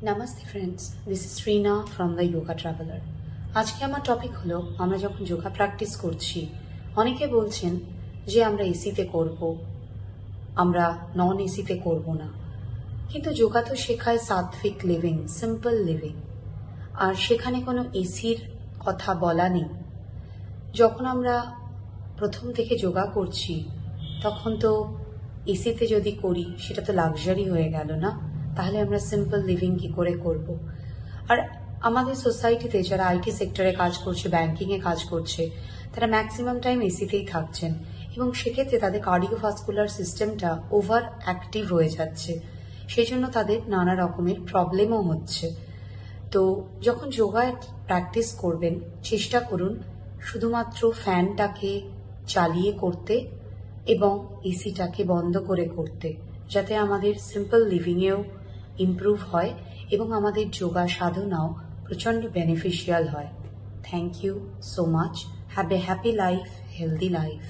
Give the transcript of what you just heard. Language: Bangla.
Namaste friends, this is Reena from the Yoga Traveler. আজকে আমার টপিক হলো আমরা যখন যোগা প্র্যাকটিস করছি অনেকে বলছেন যে আমরা এসিতে করব, আমরা নন এসিতে করব না। কিন্তু যোগা তো শেখায় সাত্বিক লিভিং, সিম্পল লিভিং, আর সেখানে কোনো এসির কথা বলা নেই। যখন আমরা প্রথম থেকে যোগা করছি তখন তো এসিতে যদি করি সেটা তো লাক্সারি হয়ে গেল না, তাহলে আমরা সিম্পল লিভিং কি করে করব? আর আমাদের সোসাইটিতে যারা আইটি সেক্টরে কাজ করছে, ব্যাংকিংয়ে কাজ করছে, তারা ম্যাক্সিমাম টাইম এসিতেই থাকছেন এবং সেক্ষেত্রে তাদের কার্ডিওভাস্কুলার সিস্টেমটা ওভার অ্যাক্টিভ হয়ে যাচ্ছে, সেই জন্য তাদের নানা রকমের প্রবলেমও হচ্ছে। তো যখন যোগা প্র্যাকটিস করবেন চেষ্টা করুন শুধুমাত্র ফ্যানটাকে চালিয়ে করতে এবং এসিটাকে বন্ধ করে করতে, যাতে আমাদের সিম্পল লিভিংয়েও ইমপ্রুভ হয় এবং আমাদের যোগা সাধনাও প্রচণ্ড বেনিফিশিয়াল হয়। Thank you so much. Have a happy life, healthy life.